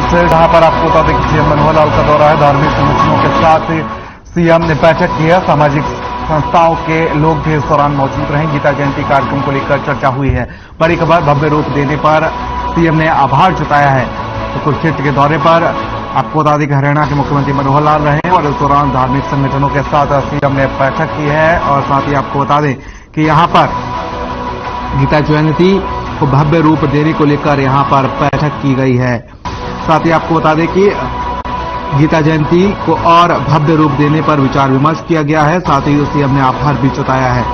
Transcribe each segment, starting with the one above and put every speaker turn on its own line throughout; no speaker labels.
से जहां पर आपको बता दें कि सीएम मनोहर लाल का दौरा है। धार्मिक संगठनों के साथ सीएम ने बैठक की है। सामाजिक संस्थाओं के लोग भी इस दौरान मौजूद रहे। गीता जयंती कार्यक्रम को लेकर चर्चा हुई है। बड़ी खबर, भव्य रूप देने पर सीएम ने आभार जताया है। तो कुरुक्षेत्र के दौरे पर आपको बता दें कि हरियाणा के मुख्यमंत्री मनोहर लाल रहे और इस दौरान धार्मिक संगठनों के साथ सीएम ने बैठक की है। और साथ ही आपको बता दें कि यहां पर गीता जयंती को भव्य रूप देने को लेकर यहां पर बैठक की गई है। साथ ही आपको बता दें कि गीता जयंती को और भव्य रूप देने पर विचार विमर्श किया गया है। साथ ही सीएम ने आभार भी जताया है।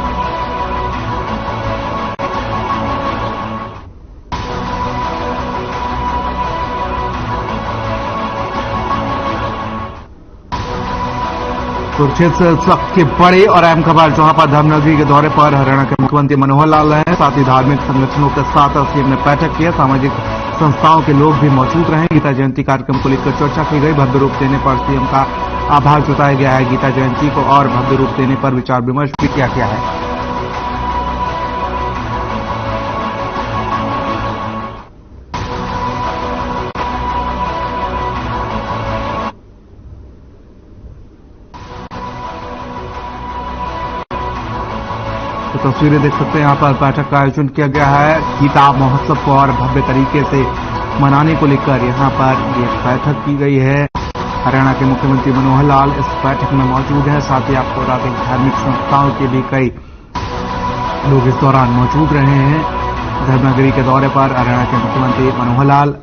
कुरुक्षेत्र से इस वक्त की बड़ी और अहम खबर, जहां पर धर्मनगरी के दौरे पर हरियाणा के मुख्यमंत्री मनोहर लाल रहे। साथ ही धार्मिक संगठनों के साथ सीएम ने बैठक की है। सामाजिक संस्थाओं के लोग भी मौजूद रहे। गीता जयंती कार्यक्रम को लेकर चर्चा की गई। भव्य रूप देने पर सीएम का आभार जताया गया है। गीता जयंती को और भव्य रूप देने पर विचार विमर्श भी किया गया है। तो तस्वीरें देख सकते हैं, यहां पर बैठक का आयोजन किया गया है। गीता महोत्सव को और भव्य तरीके से मनाने को लेकर यहां पर ये बैठक की गई है। हरियाणा के मुख्यमंत्री मनोहर लाल इस बैठक में मौजूद हैं। साथ ही आपको बता दें धार्मिक संस्थाओं के भी कई लोग इस दौरान मौजूद रहे हैं। धर्मनगरी के दौरे पर हरियाणा के मुख्यमंत्री मनोहर लाल।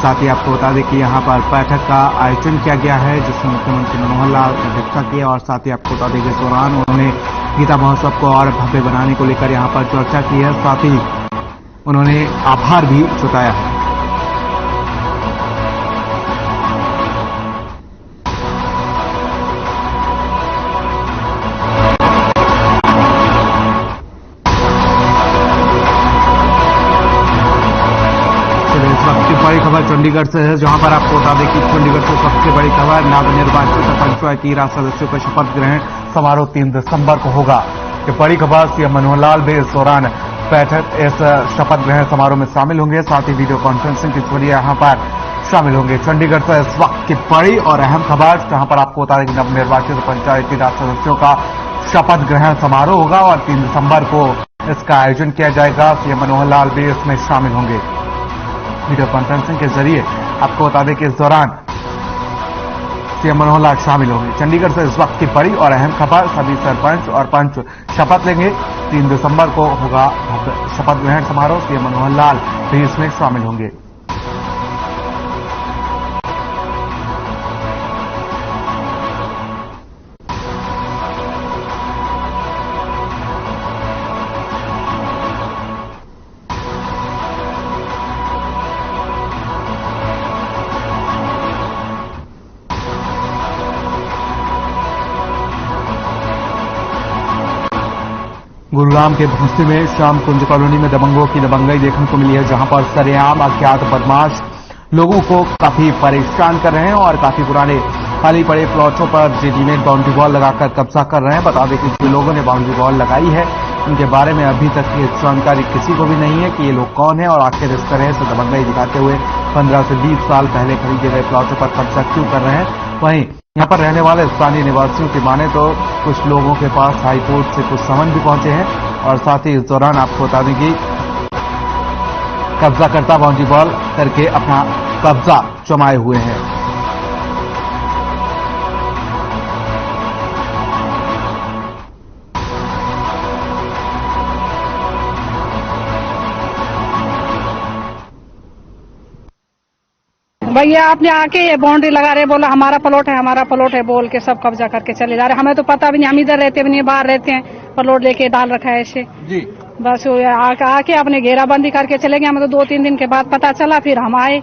साथ ही आपको बता दें कि यहां पर बैठक का आयोजन किया गया है, जिसमें मुख्यमंत्री मनोहर लाल ने अध्यक्षता की। और साथ ही आपको बता दें कि इस दौरान उन्होंने गीता महोत्सव को और भव्य बनाने को लेकर यहां पर चर्चा की है। साथ ही उन्होंने आभार भी जताया है। इस वक्त की बड़ी खबर चंडीगढ़ से है, जहां पर आपको बता दें कि चंडीगढ़ से सबसे बड़ी खबर, नवनिर्वाचित पंचायती राज सदस्यों का शपथ ग्रहण समारोह 3 दिसंबर को होगा। ये बड़ी खबर, सीएम मनोहर लाल भी इस दौरान बैठक इस शपथ ग्रहण समारोह में शामिल होंगे। साथ ही वीडियो कॉन्फ्रेंसिंग के जरिए यहां पर शामिल होंगे। चंडीगढ़ से इस वक्त की बड़ी और अहम खबर, जहां पर आपको बता दें कि नवनिर्वाचित पंचायती राज सदस्यों का शपथ ग्रहण समारोह होगा और 3 दिसंबर को इसका आयोजन किया जाएगा। सीएम मनोहर लाल भी इसमें शामिल होंगे। वीडियो कॉन्फ्रेंसिंग के जरिए आपको बता दें कि इस दौरान सीएम मनोहर लाल शामिल होंगे। चंडीगढ़ से इस वक्त की बड़ी और अहम खबर, सभी सरपंच और पंच शपथ लेंगे। 3 दिसंबर को होगा शपथ ग्रहण समारोह। सीएम मनोहर लाल भी इसमें शामिल होंगे। गुरुग्राम के भूसी में श्याम कुंज कॉलोनी में दबंगों की दबंगई देखने को मिली है, जहां पर सरेआम अज्ञात बदमाश लोगों को काफी परेशान कर रहे हैं और काफी पुराने खाली पड़े प्लॉटों पर रेडीमेड बाउंड्री वॉल लगाकर कब्जा कर रहे हैं। बता दें कि जो लोगों ने बाउंड्री वॉल लगाई है, उनके बारे में अभी तक ये जानकारी किसी को भी नहीं है कि ये लोग कौन है और आखिर इस तरह से दबंगई दिखाते हुए 15 से 20 साल पहले खरीदे गए प्लॉटों पर कब्जा क्यों कर रहे हैं। वहीं यहां पर रहने वाले स्थानीय निवासियों की माने तो कुछ लोगों के पास हाईकोर्ट से कुछ समन भी पहुंचे हैं। और साथ ही इस दौरान आपको बता दें कि कब्जाकर्ता बाउंड्री वॉल करके अपना कब्जा जमाए हुए हैं।
भैया आपने आके ये बाउंड्री लगा रहे, बोला हमारा प्लॉट है बोल के सब कब्जा करके चले जा रहे। हमें तो पता भी नहीं, हम इधर रहते भी नहीं, बाहर रहते हैं। प्लॉट लेके डाल रखा है ऐसे जी। बस आके अपने घेराबंदी करके चले गए। हमें तो 2-3 दिन के बाद पता चला, फिर हम आए,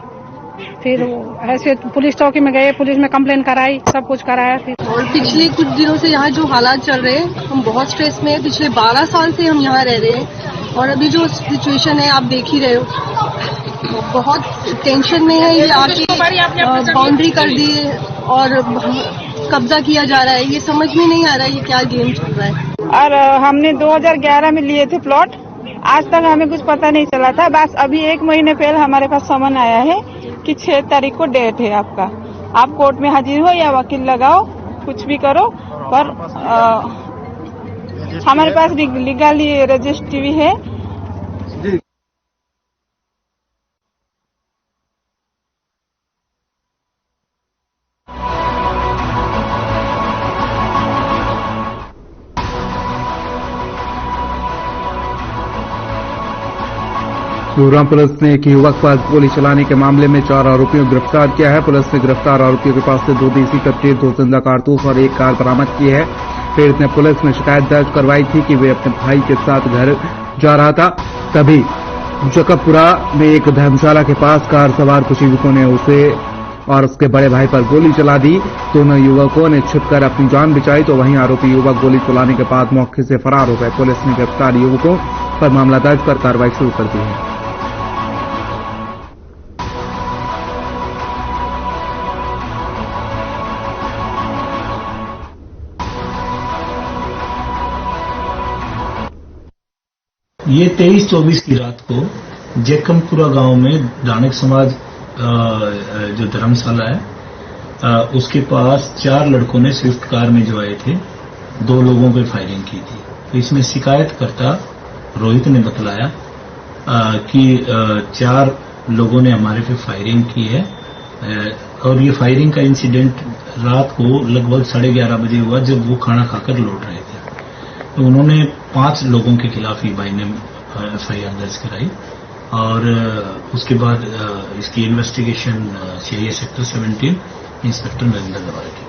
फिर ऐसे पुलिस चौकी में गए, पुलिस में कंप्लेन कराई, सब कुछ कराया। फिर
और पिछले कुछ दिनों से यहाँ जो हालात चल रहे हैं, हम बहुत स्ट्रेस में हैं। पिछले 12 साल से हम यहाँ रह रहे हैं और अभी जो सिचुएशन है आप देख ही रहे हो, बहुत टेंशन में है। ये आके बाउंड्री कर दी और कब्जा किया जा रहा है, ये समझ में नहीं आ रहा है ये क्या गेम चल रहा है।
और हमने 2011 में लिए थे प्लॉट, आज तक हमें कुछ पता नहीं चला था। बस अभी 1 महीने पहले हमारे पास समन आया है कि 6 तारीख को डेट है आपका, आप कोर्ट में हाजिर हो या वकील लगाओ, कुछ भी करो, पर हमारे पास लीगली रजिस्ट्री है।
गुरुग्राम पुलिस ने एक युवक पर गोली चलाने के मामले में 4 आरोपियों को गिरफ्तार किया है। पुलिस ने गिरफ्तार आरोपियों के पास से 2 देसी कट्टे, 2 जिंदा कारतूस और 1 कार बरामद की है। पीड़ित ने पुलिस में शिकायत दर्ज करवाई थी कि वे अपने भाई के साथ घर जा रहा था, तभी जकबपुरा में एक धर्मशाला के पास कार सवार कुछ युवकों ने उसे और उसके बड़े भाई पर गोली चला दी। दोनों युवकों ने छिपकर अपनी जान बचाई, तो वहीं आरोपी युवक गोली चलाने के बाद मौके से फरार हो गए। पुलिस ने गिरफ्तार युवकों पर मामला दर्ज कर कार्रवाई शुरू कर दी है।
ये 23-24 की रात को जैकमपुरा गांव में दानक समाज जो धर्मशाला है उसके पास 4 लड़कों ने स्विफ्ट कार में जो आए थे 2 लोगों पे फायरिंग की थी। तो इसमें शिकायतकर्ता रोहित ने बतलाया कि 4 लोगों ने हमारे पे फायरिंग की है और ये फायरिंग का इंसिडेंट रात को लगभग 11:30 बजे हुआ जब वो खाना खाकर लौट रहे थे। तो उन्होंने 5 लोगों के खिलाफ ही भाई ने एफआईआर दर्ज कराई और उसके बाद इसकी investigation CIA sector 17 inspector Narendra द्वारा की।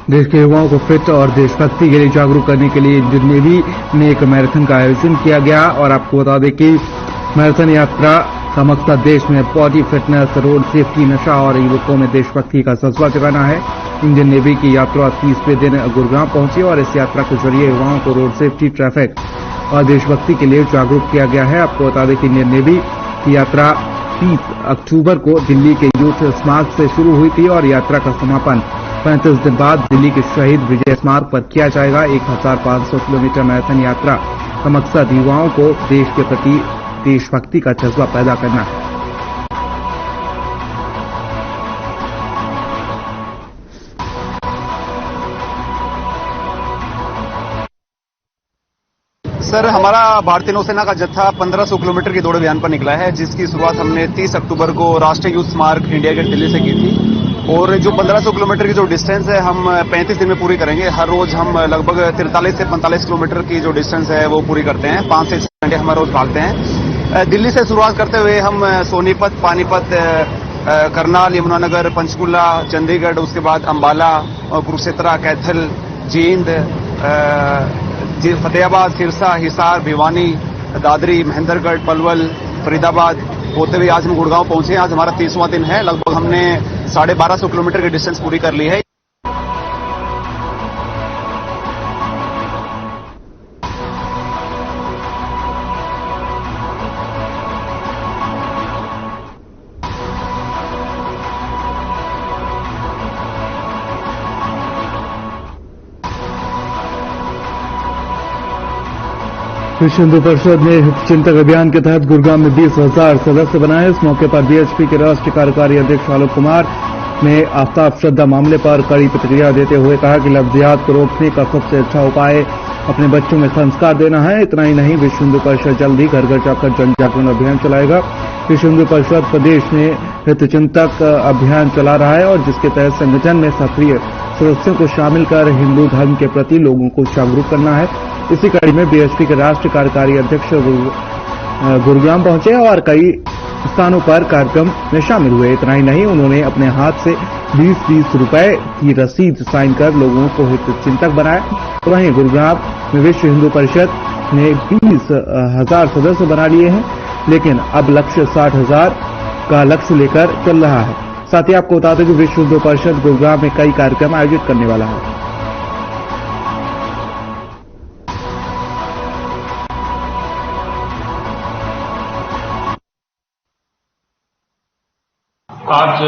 देश के युवाओं को फिट और देशभक्ति के लिए जागरूक करने के लिए इंडियन नेवी में एक मैराथन का आयोजन किया गया और आपको बता दें कि मैराथन यात्रा का मकसद देश में बॉडी फिटनेस, रोड सेफ्टी, नशा और युवकों में देशभक्ति का जज्बा जगाना है। इंडियन नेवी की यात्रा 30वें दिन गुरुग्राम पहुंची और इस यात्रा के जरिए युवाओं को रोड सेफ्टी, ट्रैफिक और देशभक्ति के लिए जागरूक किया गया है। आपको बता दें कि इंडियन नेवी की यात्रा 30 अक्टूबर को दिल्ली के यूथ स्मारक से शुरू हुई थी और यात्रा का समापन 35 दिन बाद दिल्ली के शहीद विजय स्मारक पर किया जाएगा। 1500 किलोमीटर मैराथन यात्रा का मकसद युवाओं को देश के प्रति देशभक्ति का जज्बा पैदा करना है।
सर, हमारा भारतीय नौसेना का जत्था 1500 किलोमीटर की दौड़ अभियान पर निकला है, जिसकी शुरुआत हमने 30 अक्टूबर को राष्ट्रीय युद्ध स्मारक इंडिया गेट दिल्ली से की थी और जो 1500 किलोमीटर की जो डिस्टेंस है हम 35 दिन में पूरी करेंगे। हर रोज हम लगभग 43 से 45 किलोमीटर की जो डिस्टेंस है वो पूरी करते हैं। 5 से 6 घंटे हम रोज भागते हैं। दिल्ली से शुरुआत करते हुए हम सोनीपत, पानीपत, करनाल, यमुनानगर, पंचकुला, चंडीगढ़, उसके बाद अंबाला, कुरुक्षेत्र, कैथल, जींद, फतेहाबाद, सिरसा, हिसार, भिवानी, दादरी, महेंद्रगढ़, पलवल, फरीदाबाद होते हुए आज हम गुड़गांव पहुंचे। आज हमारा 30वां दिन है। लगभग हमने 1250 किलोमीटर की डिस्टेंस पूरी कर ली है।
विश्व हिंदू परिषद ने हित चिंतक अभियान के तहत गुरुग्राम में 20,000 सदस्य बनाए। इस मौके पर बीएचपी के राष्ट्रीय कार्यकारी अध्यक्ष आलोक कुमार ने आफ्ताब श्रद्धा मामले पर कड़ी प्रतिक्रिया देते हुए कहा कि लफ्जियात को रोकने का सबसे अच्छा उपाय अपने बच्चों में संस्कार देना है। इतना ही नहीं, विश्व हिंदू परिषद जल्द ही घर घर जाकर जन जागरण अभियान चलाएगा। विश्व हिंदू परिषद प्रदेश में हित चिंतक अभियान चला रहा है और जिसके तहत संगठन में सक्रिय सदस्यों को शामिल कर हिंदू धर्म के प्रति लोगों को जागरूक करना है। इसी कड़ी में बीएचपी के राष्ट्रीय कार्यकारी अध्यक्ष गुरुग्राम पहुंचे और कई स्थानों पर कार्यक्रम में शामिल हुए। इतना ही नहीं, उन्होंने अपने हाथ से 20-20 रुपए की रसीद साइन कर लोगों को हित चिंतक बनाया। तो वहीं गुरुग्राम में विश्व हिंदू परिषद ने 20,000 सदस्य बना लिए हैं, लेकिन अब लक्ष्य 60,000 का लक्ष्य लेकर चल रहा है। साथ ही आपको बता दें कि विश्व हिंदू परिषद गुरुग्राम में कई कार्यक्रम आयोजित करने वाला है।
आज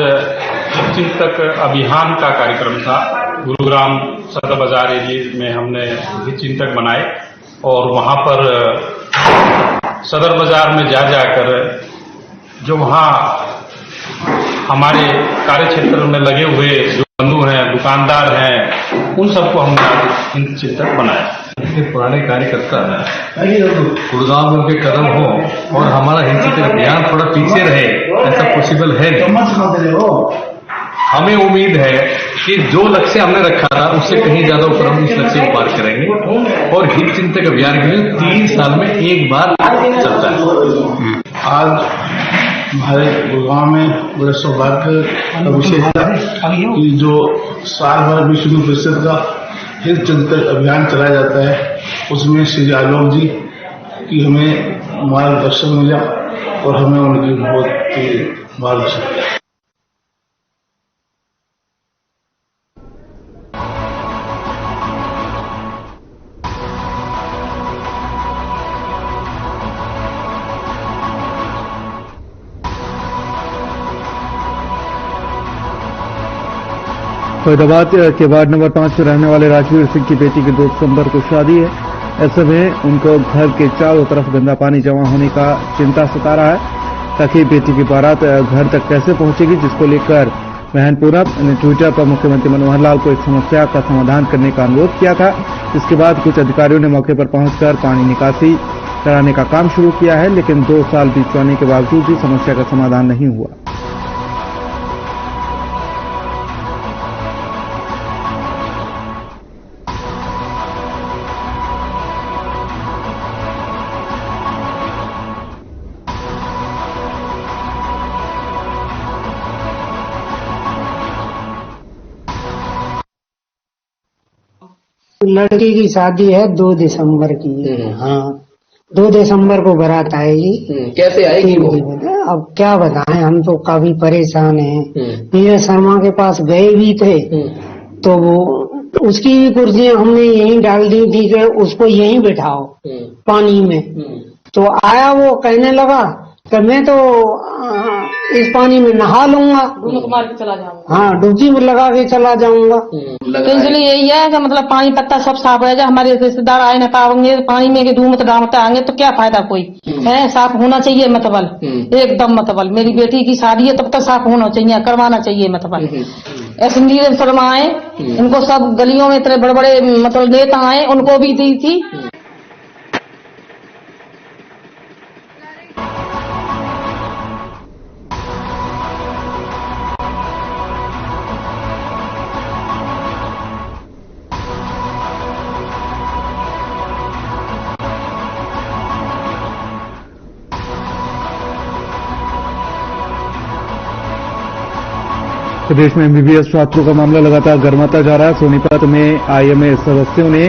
हितचिंतक अभियान का कार्यक्रम था। गुरुग्राम सदर बाजार एरिया में हमने हितचिंतक बनाए और वहां पर सदर बाजार में जा जाकर जो वहां हमारे कार्य क्षेत्र में लगे हुए जो बंधु हैं, दुकानदार हैं, उन सबको हमने आज हितचिंतक बनाया। इतने पुराने कार्यकर्ता गुरुग्राम में उनके कदम हो और हमारा हितचिंतक अभियान थोड़ा पीछे रहे, ऐसा पॉसिबल है नहीं। हमें उम्मीद है कि जो लक्ष्य हमने रखा था उससे कहीं ज्यादा ऊपर हम इस लक्ष्य को पार करेंगे और हितचिंतक अभियान के लिए 3 साल में एक बार चलता है।
आज हमारे गुरुग्राम में बड़े सौभाग्य का विषय था कि जो साल भर विश्व हिंदू परिषद का हितचिंतक अभियान चलाया जाता है, उसमें श्री आलोक जी की हमें मार्गदर्शन मिला और हमें उनकी बहुत ही मार्गदर्शन मिला।
फरीदाबाद के वार्ड नंबर 5 में रहने वाले राजवीर सिंह की बेटी की 2 दिसंबर को शादी है। ऐसे में उनको घर के चारों तरफ गंदा पानी जमा होने का चिंता सता रहा है ताकि बेटी की बारात घर तक कैसे पहुंचेगी, जिसको लेकर बहन पूनम ने ट्विटर पर मुख्यमंत्री मनोहर लाल को इस समस्या का समाधान करने का अनुरोध किया था। इसके बाद कुछ अधिकारियों ने मौके पर पहुंचकर पानी निकासी कराने का काम शुरू किया है, लेकिन 2 साल बीत जाने के बावजूद भी समस्या का समाधान नहीं हुआ।
लड़की की शादी है 2 दिसंबर की। हाँ, 2 दिसंबर को बारात आएगी।
कैसे आएगी वो?
अब क्या बताएं, हम तो काफी परेशान हैं। नीरज शर्मा के पास गए भी थे तो वो उसकी भी कुर्सियां हमने यहीं डाल दी थी कि उसको यहीं बिठाओ पानी में। तो आया वो कहने लगा कि मैं तो इस पानी में नहा लूंगा,
डुबकी मार के चला जाऊंगा।
हाँ, डुबकी में लगा के चला जाऊंगा।
तो इसलिए यही है कि मतलब पानी पत्ता सब साफ रह जाए, हमारे रिश्तेदार आए न पाएंगे पानी में धूमत डामते आएंगे तो क्या फायदा कोई है। साफ होना चाहिए मतबल, एकदम मतबल। मेरी बेटी की शादी है तब तक साफ होना चाहिए, करवाना चाहिए मतबल। ऐसे नीरज शर्मा आए, इनको सब गलियों में इतने बड़े बड़े मतलब नेता आए, उनको भी दी थी।
प्रदेश में एमबीबीएस छात्रों का मामला लगातार गर्माता जा रहा है। सोनीपत में आईएमए सदस्यों ने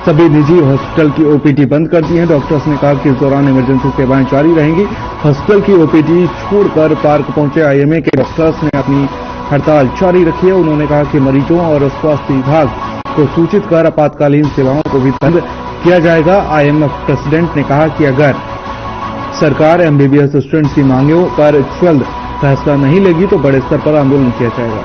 सभी निजी हॉस्पिटल की ओपीडी बंद कर दी है। डॉक्टर्स ने कहा कि इस दौरान इमरजेंसी सेवाएं जारी रहेंगी। हॉस्पिटल की ओपीडी छोड़कर पार्क पहुंचे आईएमए के डॉक्टर्स ने अपनी हड़ताल जारी रखी है। उन्होंने कहा कि मरीजों और स्वास्थ्य विभाग को सूचित कर आपातकालीन सेवाओं को भी बंद किया जाएगा। आईएमएफ प्रेसिडेंट ने कहा कि अगर सरकार एमबीबीएस स्टूडेंट्स की मांगों पर जल्द फैसला नहीं लेगी तो बड़े स्तर पर आंदोलन किया जाएगा।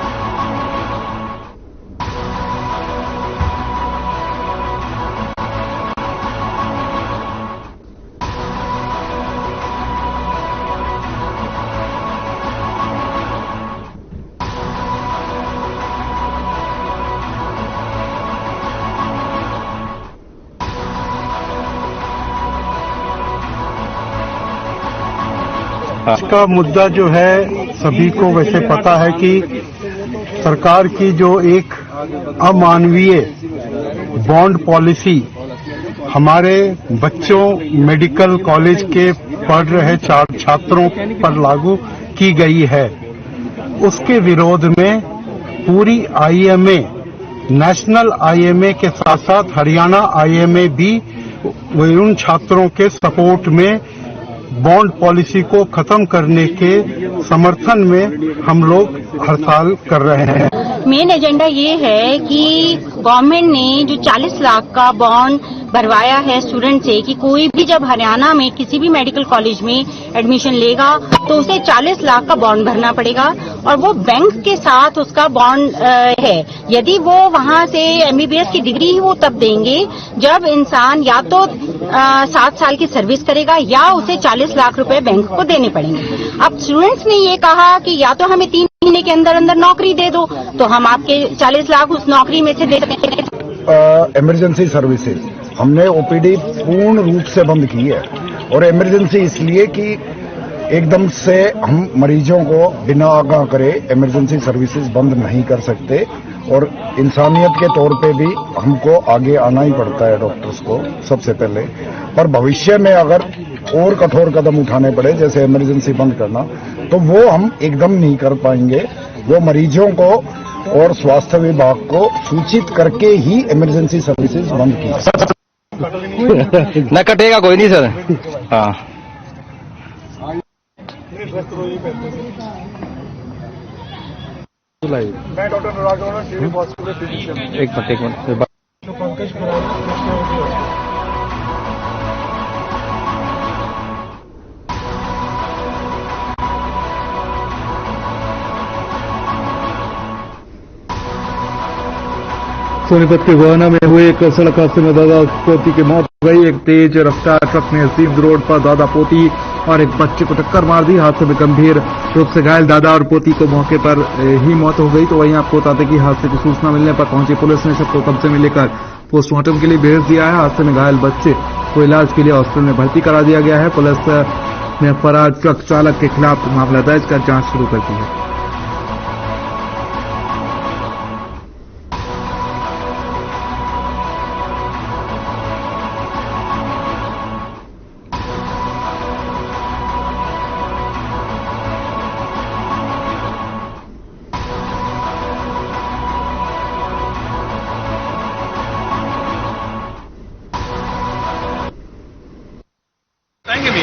आज का मुद्दा जो है सभी को वैसे पता है कि सरकार की जो एक अमानवीय बॉन्ड पॉलिसी हमारे बच्चों मेडिकल कॉलेज के पढ़ रहे छात्रों पर लागू की गई है, उसके विरोध में पूरी आईएमए, नेशनल आईएमए के साथ साथ हरियाणा आईएमए भी उन छात्रों के सपोर्ट में बॉन्ड पॉलिसी को खत्म करने के समर्थन में हम लोग हड़ताल कर रहे हैं।
मेन एजेंडा ये है कि
गवर्नमेंट ने जो 40 लाख का बॉन्ड भरवाया है स्टूडेंट से कि कोई भी जब हरियाणा में किसी भी मेडिकल कॉलेज में एडमिशन लेगा तो उसे 40 लाख का बॉन्ड भरना पड़ेगा और वो बैंक के साथ उसका बॉन्ड है। यदि वो वहां से एमबीबीएस की डिग्री ही वो तब देंगे जब इंसान या तो 7 साल की सर्विस करेगा या उसे 40 लाख रुपए बैंक को देने पड़ेंगे। अब स्टूडेंट्स ने ये कहा कि या तो हमें 3 महीने के अंदर अंदर नौकरी दे दो तो हम आपके 40 लाख उस नौकरी में से दे देंगे।
इमरजेंसी सर्विसेज हमने ओपीडी पूर्ण रूप से बंद की है और इमरजेंसी इसलिए कि एकदम से हम मरीजों को बिना आगाह करे इमरजेंसी सर्विसेज बंद नहीं कर सकते और इंसानियत के तौर पे भी हमको आगे आना ही पड़ता है डॉक्टर्स को सबसे पहले। पर भविष्य में अगर और कठोर कदम उठाने पड़े जैसे इमरजेंसी बंद करना तो वो हम एकदम नहीं कर पाएंगे। वो मरीजों को और स्वास्थ्य विभाग को सूचित करके ही इमरजेंसी सर्विसेज बंद की
न कटेगा कोई नहीं सर। हाँ
मैं डॉक्टर
एक मिनट
सोनीपत के गोहाना में हुए एक सड़क हादसे में दादा पोती की मौत हो गई। एक तेज रफ्तार ट्रक ने सीध रोड पर दादा पोती और एक बच्चे को टक्कर मार दी। हादसे में गंभीर रूप से घायल दादा और पोती को मौके पर ही मौत हो गई। तो वहीं आपको बता दें कि हादसे की सूचना मिलने पर पहुंची पुलिस ने सबको कब्जे में लेकर पोस्टमार्टम के लिए भेज दिया है। हादसे में घायल बच्चे को इलाज के लिए हॉस्पिटल में भर्ती करा दिया गया है। पुलिस ने फरार ट्रक चालक के खिलाफ मामला दर्ज कर जांच शुरू कर दी है।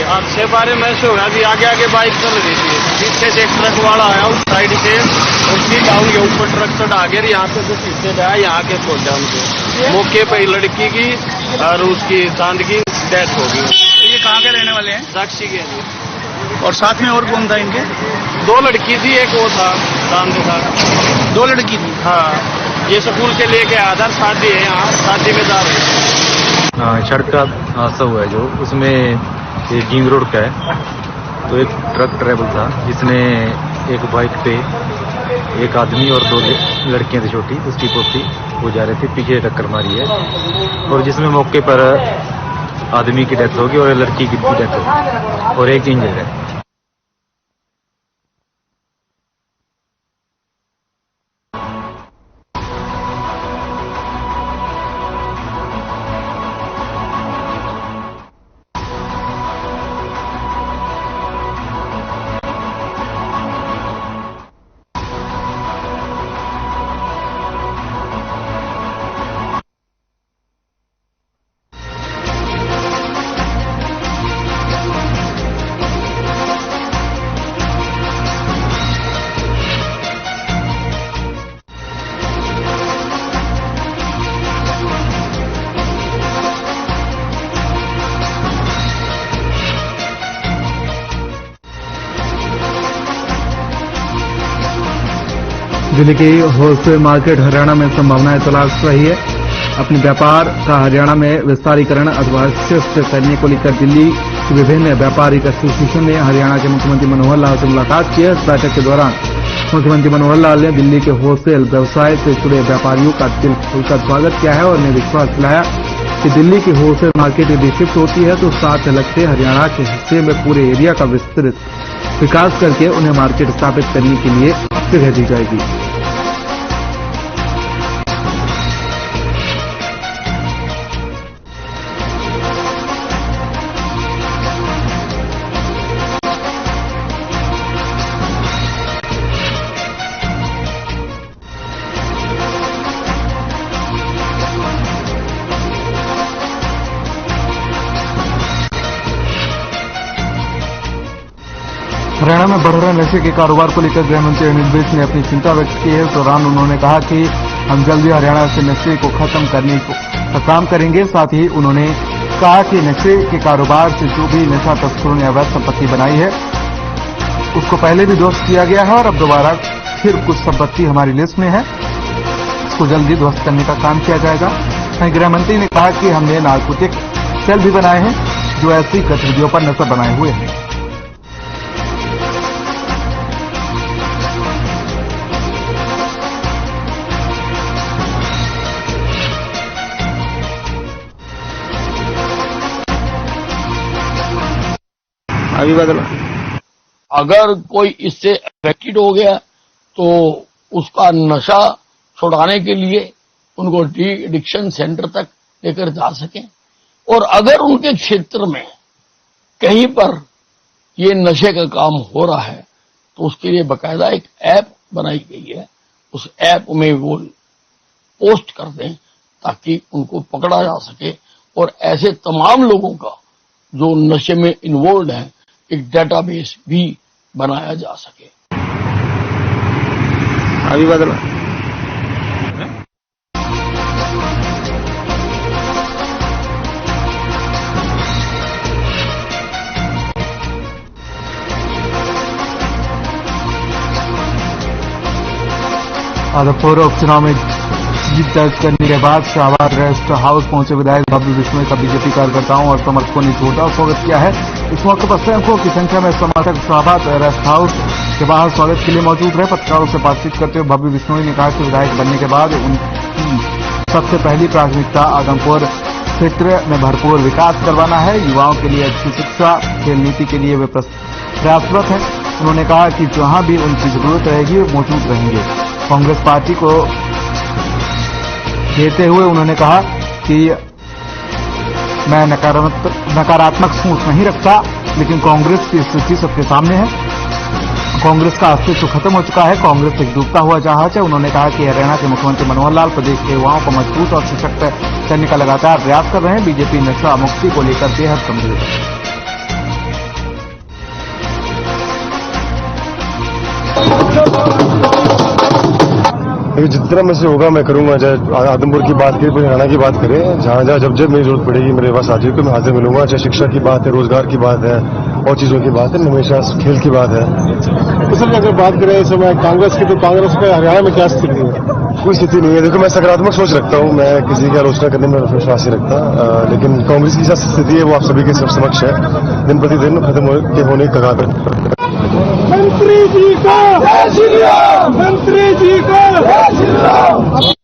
हादसे बारे में से होगा अभी आगे बाइक चल रही थी, पीछे से एक ट्रक वाला आया उस साइड से और सीधा उनके ऊपर ट्रक चढ़ा गया। यहाँ पे जो पीछे गया यहाँ के पहुंचा उनको मौके पर ही लड़की की और उसकी चांद की डेथ हो गई।
ये कहाँ के रहने वाले हैं?
साक्षी के जी।
और साथ में और कौन था इनके?
2 लड़की थी, एक वो था चांद था।
2 लड़की थी?
हाँ, ये स्कूल से लेके आधार शादी है, यहाँ शादी में जा रहे।
सड़क का हादसा हुआ है जो उसमें ये जिंग रोड का है। तो एक ट्रक ड्राइवर था जिसने एक बाइक पे एक आदमी और 2 लड़कियां थी छोटी, उसकी पोती वो जा रहे थे, पीछे टक्कर मारी है और जिसमें मौके पर आदमी की डेथ होगी और लड़की की भी डेथ होगी और एक इंजर्ड है।
दिल्ली की होलसेल मार्केट हरियाणा में संभावनाएं तलाश रही है। अपने व्यापार का हरियाणा में विस्तारीकरण अथवा शिफ्ट करने को लेकर दिल्ली की विभिन्न व्यापारिक एसोसिएशन ने हरियाणा के मुख्यमंत्री मनोहर लाल से मुलाकात की है। इस बैठक के दौरान मुख्यमंत्री मनोहर लाल ने दिल्ली के होलसेल व्यवसाय से जुड़े व्यापारियों का दिल खोलकर स्वागत किया है और उन्हें विश्वास दिलाया कि दिल्ली की होलसेल मार्केट यदि शिफ्ट होती है तो 7 अलग से हरियाणा के हिस्से में पूरे एरिया का विस्तृत विकास करके उन्हें मार्केट स्थापित करने के लिए जगह दी जाएगी। हरियाणा में बढ़ रहे नशे के कारोबार को लेकर गृह मंत्री अनिल विज ने अपनी चिंता व्यक्त की है। इस दौरान उन्होंने कहा कि हम जल्दी हरियाणा से नशे को खत्म करने का काम करेंगे। साथ ही उन्होंने कहा कि नशे के कारोबार से जो भी नशा तस्करों ने अवैध संपत्ति बनाई है उसको पहले भी ध्वस्त किया गया है और अब दोबारा फिर कुछ संपत्ति हमारी लिस्ट में है, इसको जल्दी ध्वस्त करने का काम किया जाएगा। गृह मंत्री ने कहा कि हमने नारकोटिक सेल भी बनाए हैं जो ऐसी गतिविधियों पर नजर बनाए हुए हैं।
अभी बदला अगर कोई इससे अफेक्टेड हो गया तो उसका नशा छुड़ाने के लिए उनको डी एडिक्शन सेंटर तक लेकर जा सकें, और अगर उनके क्षेत्र में कहीं पर ये नशे का काम हो रहा है तो उसके लिए बाकायदा एक ऐप बनाई गई है, उस ऐप में वो पोस्ट कर दें ताकि उनको पकड़ा जा सके और ऐसे तमाम लोगों का जो नशे में इन्वॉल्व है एक डेटाबेस भी बनाया जा सके। अभी बदला
आदमपुर उपचुनाव में जीत दर्ज करने के बाद शाहबाद रेस्ट हाउस पहुंचे विधायक भव्य बिश्नोई का बीजेपी कार्यकर्ताओं और समर्थकों ने जोरदार स्वागत किया है। इस मौके पर सैकड़ों की संख्या में समर्थक शाहबाद रेस्ट हाउस के बाहर स्वागत के लिए मौजूद रहे। पत्रकारों से बातचीत करते हुए भव्य बिश्नोई ने कहा कि विधायक बनने के बाद उनकी सबसे पहली प्राथमिकता आदमपुर क्षेत्र में भरपूर विकास करवाना है। युवाओं के लिए अच्छी शिक्षा, खेल नीति के लिए वे प्रयासरत हैं। उन्होंने कहा कि जहां भी उनकी जरूरत रहेगी वो मौजूद रहेंगे। कांग्रेस पार्टी को देते हुए उन्होंने कहा कि मैं नकारात्मक सोच नहीं रखता, लेकिन कांग्रेस की स्थिति सबके सामने है। कांग्रेस का अस्तित्व खत्म हो चुका है, कांग्रेस एक डूबता हुआ जहाज है। उन्होंने कहा कि हरियाणा के मुख्यमंत्री मनोहर लाल प्रदेश के युवाओं को मजबूत और सशक्त करने का लगातार प्रयास कर रहे हैं। बीजेपी नशा मुक्ति को लेकर बेहद गंभीर है।
जितना में से होगा मैं करूंगा, चाहे आदमपुर की बात करें, हरियाणा की बात करें, जहां जहां जब जब मेरी जरूरत पड़ेगी मेरे पास हाजिर को मैं हाजिर मिलूंगा। चाहे शिक्षा की बात है, रोजगार की बात है और चीजों की बात है, हमेशा खेल की बात है।
तो सर अगर बात करें इस समय कांग्रेस की, तो कांग्रेस का हरियाणा में क्या स्थिति है?
कोई स्थिति नहीं है। देखो, मैं सकारात्मक सोच रखता हूं, मैं किसी की आलोचना करने में विश्वास नहीं रखता, लेकिन कांग्रेस की स्थिति है वो आप सभी के समक्ष है, दिन प्रतिदिन खत्म होने की कगार पर।
मंत्री जी को जय श्री राम, मंत्री जी को जय श्री राम।